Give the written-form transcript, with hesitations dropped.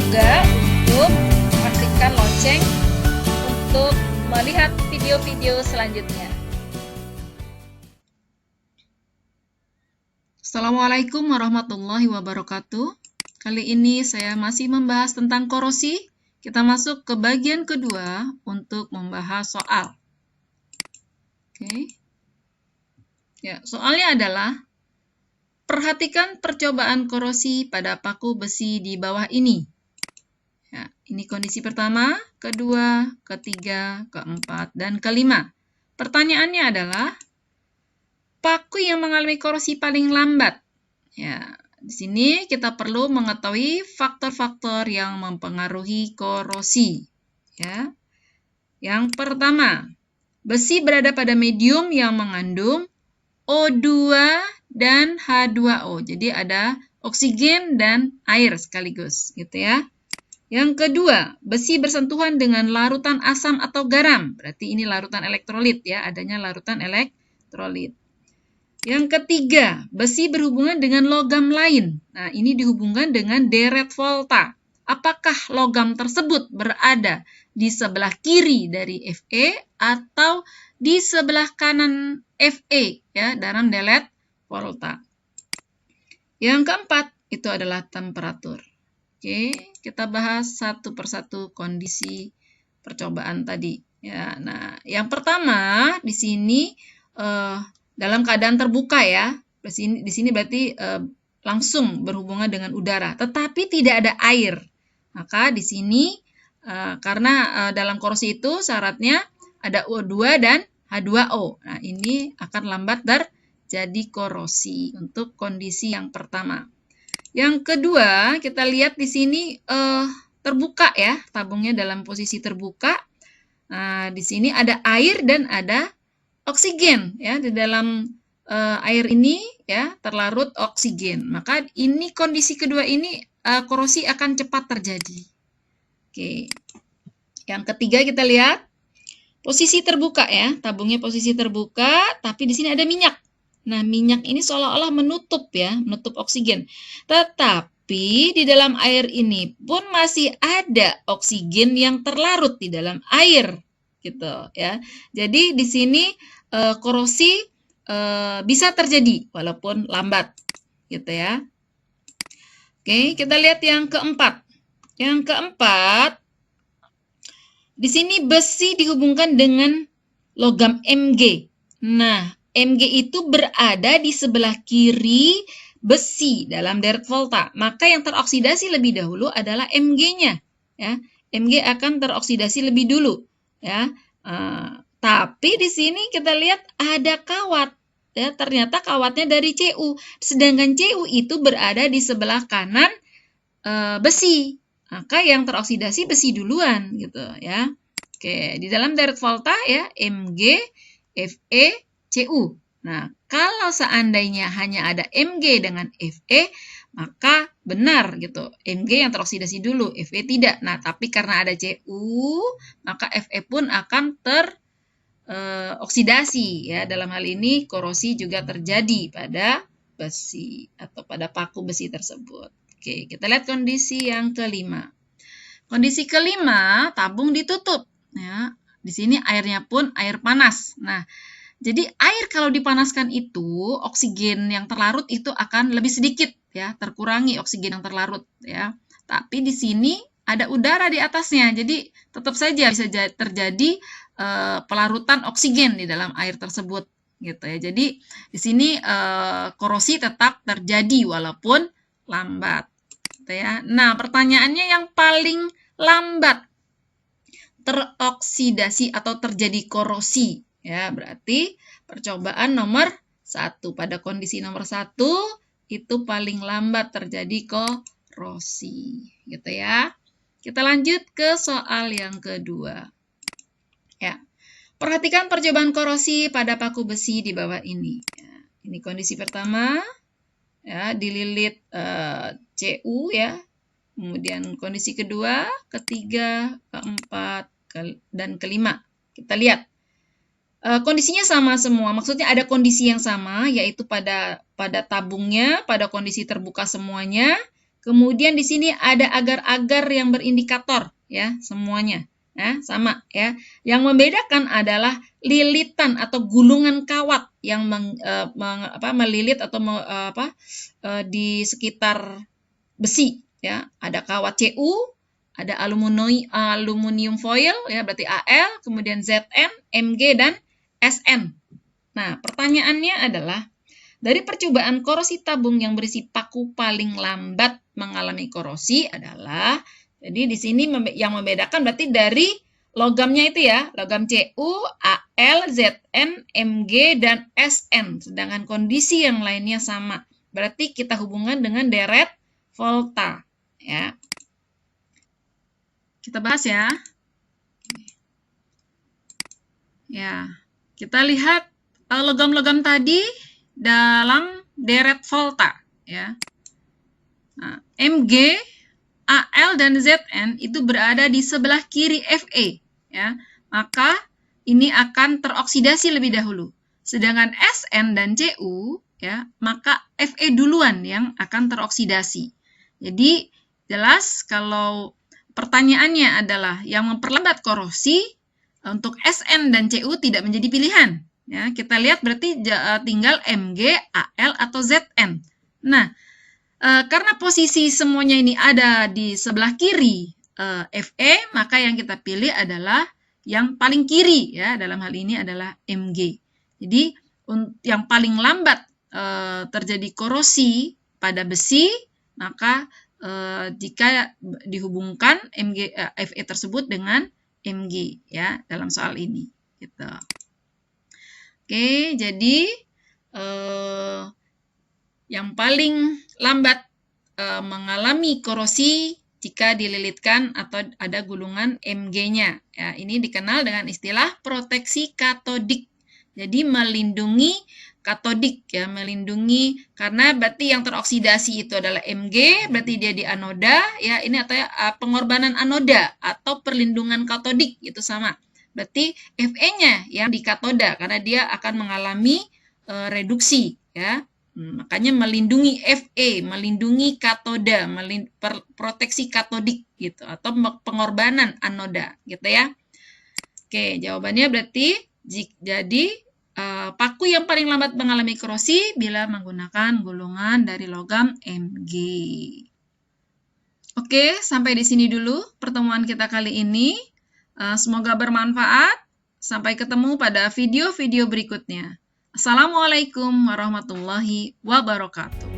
juga untuk aktifkan lonceng untuk melihat video-video selanjutnya. Assalamualaikum warahmatullahi wabarakatuh. Kali ini saya masih membahas tentang korosi. Kita masuk ke bagian kedua untuk membahas soal. Oke. Ya, soalnya adalah perhatikan percobaan korosi pada paku besi di bawah ini. Ya, ini kondisi pertama, kedua, ketiga, keempat, dan kelima. Pertanyaannya adalah paku yang mengalami korosi paling lambat. Ya, di sini kita perlu mengetahui faktor-faktor yang mempengaruhi korosi. Ya. Yang pertama, besi berada pada medium yang mengandung O2 dan H2O. Jadi ada oksigen dan air sekaligus, gitu ya. Yang kedua, besi bersentuhan dengan larutan asam atau garam. Berarti ini larutan elektrolit ya, adanya larutan elektrolit. Yang ketiga, besi berhubungan dengan logam lain. Nah, ini dihubungkan dengan deret volta. Apakah logam tersebut berada di sebelah kiri dari Fe atau di sebelah kanan Fe ya, dalam deret volta. Yang keempat, itu adalah temperatur. Oke, kita bahas satu persatu kondisi percobaan tadi. Ya, nah, yang pertama di sini dalam keadaan terbuka ya. Di sini berarti langsung berhubungan dengan udara, tetapi tidak ada air. Maka di sini karena dalam korosi itu syaratnya ada O2 dan H2O. Nah, ini akan lambat terjadi korosi untuk kondisi yang pertama. Yang kedua, kita lihat di sini terbuka ya, tabungnya dalam posisi terbuka. Nah, di sini ada air dan ada oksigen ya, di dalam air ini ya terlarut oksigen. Maka ini kondisi kedua ini korosi akan cepat terjadi. Oke. Yang ketiga kita lihat posisi terbuka ya, tabungnya posisi terbuka, tapi di sini ada minyak. Nah, minyak ini seolah-olah menutup ya, menutup oksigen. Tetapi di dalam air ini pun masih ada oksigen yang terlarut di dalam air gitu ya. Jadi di sini korosi bisa terjadi walaupun lambat gitu ya. Oke, kita lihat yang keempat. Yang keempat, di sini besi dihubungkan dengan logam Mg. Nah, Mg itu berada di sebelah kiri besi dalam deret volta. Maka yang teroksidasi lebih dahulu adalah Mg-nya. Ya, Mg akan teroksidasi lebih dulu. Ya, tapi di sini kita lihat ada kawat. Ya, ternyata kawatnya dari Cu. Sedangkan Cu itu berada di sebelah kanan besi. Maka yang teroksidasi besi duluan gitu ya. Oke, di dalam deret volta ya Mg, Fe, Cu. Nah, kalau seandainya hanya ada Mg dengan Fe, maka benar gitu. Mg yang teroksidasi dulu, Fe tidak. Nah, tapi karena ada Cu, maka Fe pun akan oksidasi ya. Dalam hal ini korosi juga terjadi pada besi atau pada paku besi tersebut. Oke, kita lihat kondisi yang kelima. Kondisi kelima, tabung ditutup ya. Di sini airnya pun air panas. Nah, jadi air kalau dipanaskan itu oksigen yang terlarut itu akan lebih sedikit ya, terkurangi oksigen yang terlarut ya. Tapi di sini ada udara di atasnya. Jadi tetap saja bisa terjadi pelarutan oksigen di dalam air tersebut gitu ya. Jadi di sini korosi tetap terjadi walaupun lambat gitu ya. Nah, pertanyaannya yang paling lambat teroksidasi atau terjadi korosi ya, berarti percobaan nomor 1. Pada kondisi nomor 1 itu paling lambat terjadi korosi gitu ya. Kita lanjut ke soal yang kedua. Ya, perhatikan percobaan korosi pada paku besi di bawah ini. Ya, ini kondisi pertama, ya dililit Cu ya. Kemudian kondisi kedua, ketiga, keempat, dan kelima. Kita lihat kondisinya sama semua. Maksudnya ada kondisi yang sama, yaitu pada tabungnya pada kondisi terbuka semuanya. Kemudian di sini ada agar-agar yang berindikator ya, semuanya. Ya, sama ya. Yang membedakan adalah lilitan atau gulungan kawat yang melilit atau di sekitar besi ya. Ada kawat Cu, ada aluminium foil ya, berarti Al, kemudian Zn, Mg dan Sn. Nah, pertanyaannya adalah dari percobaan korosi tabung yang berisi paku paling lambat mengalami korosi adalah, jadi di sini yang membedakan berarti dari logamnya itu ya, logam Cu, Al, Zn, Mg, dan Sn. Sedangkan kondisi yang lainnya sama. Berarti kita hubungkan dengan deret volta. Ya. Kita bahas ya. Ya, kita lihat logam-logam tadi dalam deret volta ya. Nah, Mg, Al dan Zn itu berada di sebelah kiri Fe ya. Maka ini akan teroksidasi lebih dahulu. Sedangkan Sn dan Cu ya, maka Fe duluan yang akan teroksidasi. Jadi jelas kalau pertanyaannya adalah yang memperlambat korosi, untuk Sn dan Cu tidak menjadi pilihan. Ya, kita lihat berarti tinggal Mg, Al, atau Zn. Nah, karena posisi semuanya ini ada di sebelah kiri Fe, maka yang kita pilih adalah yang paling kiri ya, dalam hal ini adalah Mg. Jadi yang paling lambat terjadi korosi pada besi, maka jika dihubungkan Fe tersebut dengan Mg ya dalam soal ini gitu. Oke, jadi yang paling lambat mengalami korosi jika dililitkan atau ada gulungan Mg-nya. Ya, ini dikenal dengan istilah proteksi katodik. Jadi melindungi katodik ya, melindungi karena berarti yang teroksidasi itu adalah Mg, berarti dia di anoda ya. Ini atau pengorbanan anoda atau perlindungan katodik itu sama. Berarti Fe-nya yang di katoda karena dia akan mengalami reduksi ya. Makanya melindungi Fe, melindungi katoda, proteksi katodik gitu atau pengorbanan anoda gitu ya. Oke, jawabannya berarti jadi paku yang paling lambat mengalami korosi bila menggunakan gulungan dari logam Mg. Oke, sampai di sini dulu pertemuan kita kali ini. Semoga bermanfaat. Sampai ketemu pada video-video berikutnya. Assalamualaikum warahmatullahi wabarakatuh.